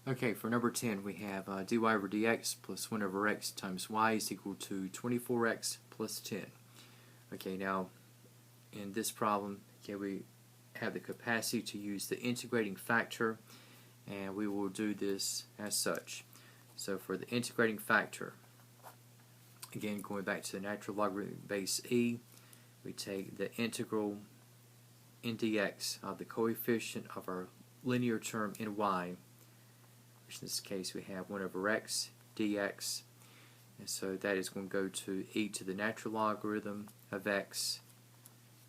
Okay, for number 10, we have dy over dx plus 1 over x times y is equal to 24x plus 10. Okay, now in this problem, okay, we have the capacity to use the integrating factor, and we will do this as such. So for the integrating factor, again going back to the natural logarithm base e, we take the integral in dx of the coefficient of our linear term in y, which in this case we have 1 over x dx, and so that is going to go to e to the natural logarithm of x,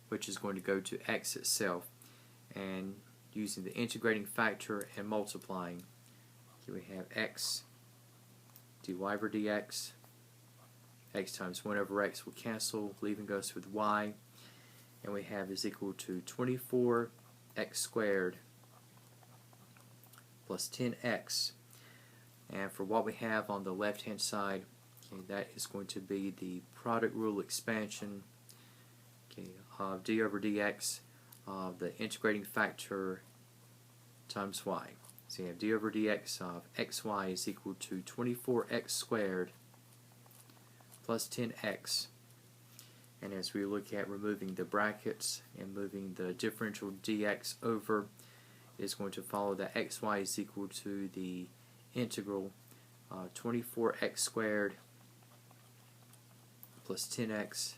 which is going to go to x itself, and using the integrating factor and multiplying, here we have x dy over dx, x times 1 over x will cancel, leaving us with y, and we have is equal to 24x squared plus 10x. And for what we have on the left hand side, okay, that is going to be the product rule expansion, okay, of d over dx of the integrating factor times y. So you have d over dx of xy is equal to 24x squared plus 10x. And as we look at removing the brackets and moving the differential dx over, it's going to follow that xy is equal to the integral 24x squared plus 10x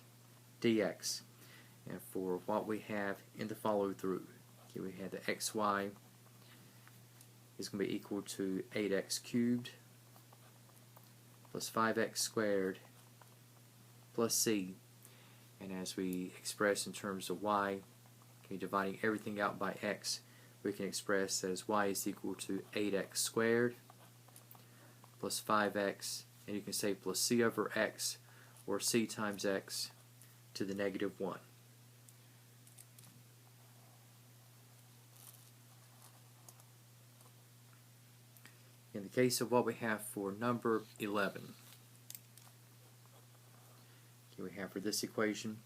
dx. And for what we have in the follow through, okay, we have the xy is going to be equal to 8x cubed plus 5x squared plus c. And as we express in terms of y, okay, dividing everything out by x, we can express as y is equal to 8x squared plus 5x, and you can say plus c over x, or c times x to the negative 1. In the case of what we have for number 11, okay, we have for this equation,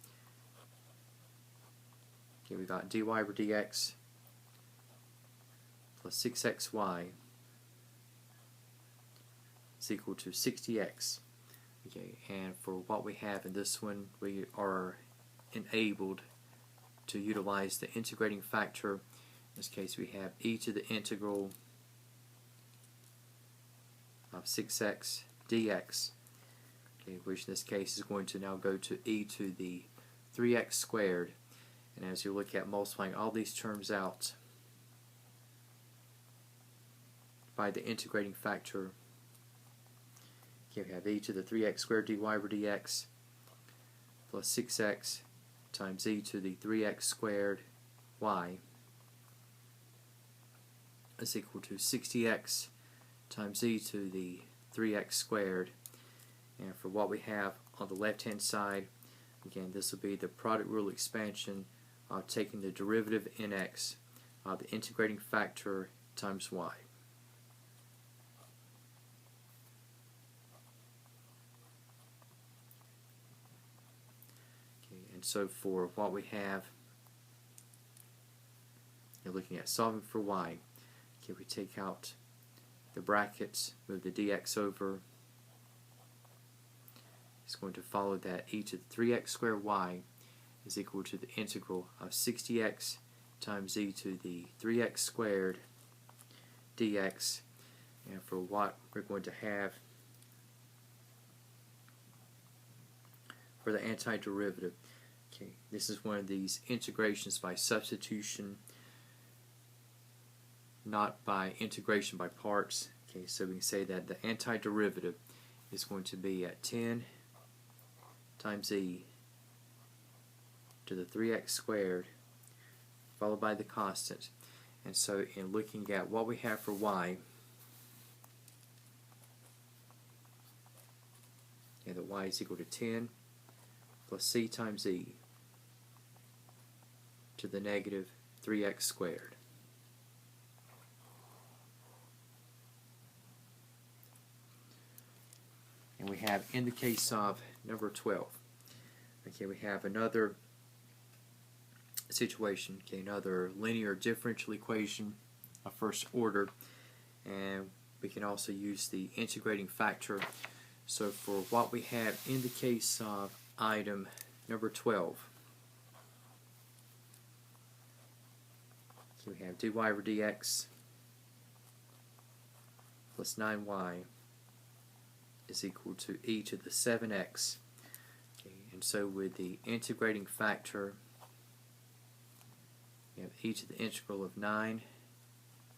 okay, we got dy over dx plus 6xy is equal to 60x. Okay, and for what we have in this one, we are enabled to utilize the integrating factor. In this case, we have e to the integral of 6x dx, okay, which in this case is going to now go to e to the 3x squared. And as you look at multiplying all these terms out by the integrating factor, okay, we have e to the 3x squared dy over dx plus 6x times e to the 3x squared y is equal to 60x times e to the 3x squared. And for what we have on the left hand side, again, this will be the product rule expansion of taking the derivative in x of the integrating factor times y. And so for what we have, you're looking at solving for y. Okay, we take out the brackets, move the dx over. It's going to follow that e to the 3x squared y is equal to the integral of 60x times e to the 3x squared dx. And for what we're going to have for the antiderivative, okay, this is one of these integrations by substitution, not by integration by parts. Okay, so we can say that the antiderivative is going to be at 10 times e to the 3x squared followed by the constant. And so in looking at what we have for y, and that y is equal to 10 plus c times e to the negative 3x squared. And we have, in the case of number 12, okay, we have another situation, okay, another linear differential equation of first order, and we can also use the integrating factor. So for what we have in the case of item number 12, so we have dy over dx plus 9y is equal to e to the 7x. Okay, and so with the integrating factor, we have e to the integral of 9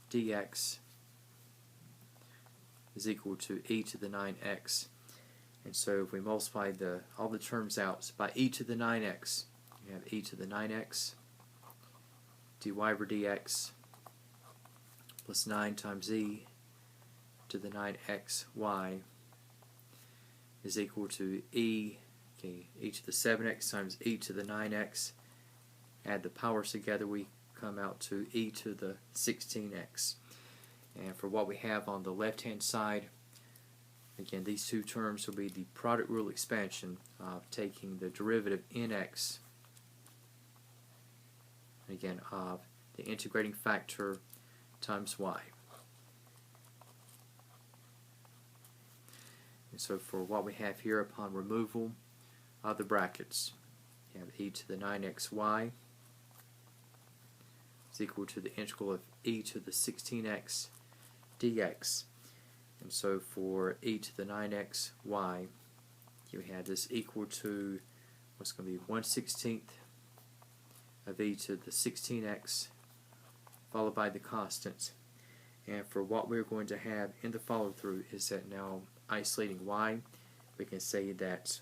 dx is equal to e to the 9x. And so if we multiply all the terms out by e to the 9x, we have e to the 9x dy over dx plus 9 times e to the 9xy is equal to e to the 7x times e to the 9x. Add the powers together, we come out to e to the 16x. And for what we have on the left-hand side, again, these two terms will be the product rule expansion of taking the derivative nx, again, of the integrating factor times y. And so for what we have here upon removal of the brackets, you have e to the 9xy is equal to the integral of e to the 16x dx. And so for e to the 9xy, you have this equal to what's going to be 1/16 of e to the 16x followed by the constant. And for what we're going to have in the follow through is that now isolating y, we can say that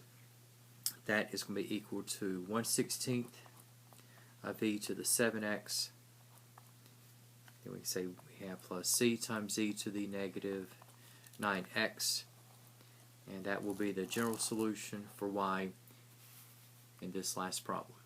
that is going to be equal to 1/16 of e to the 7x. Then we can say we have plus c times e to the negative 9x, and that will be the general solution for y in this last problem.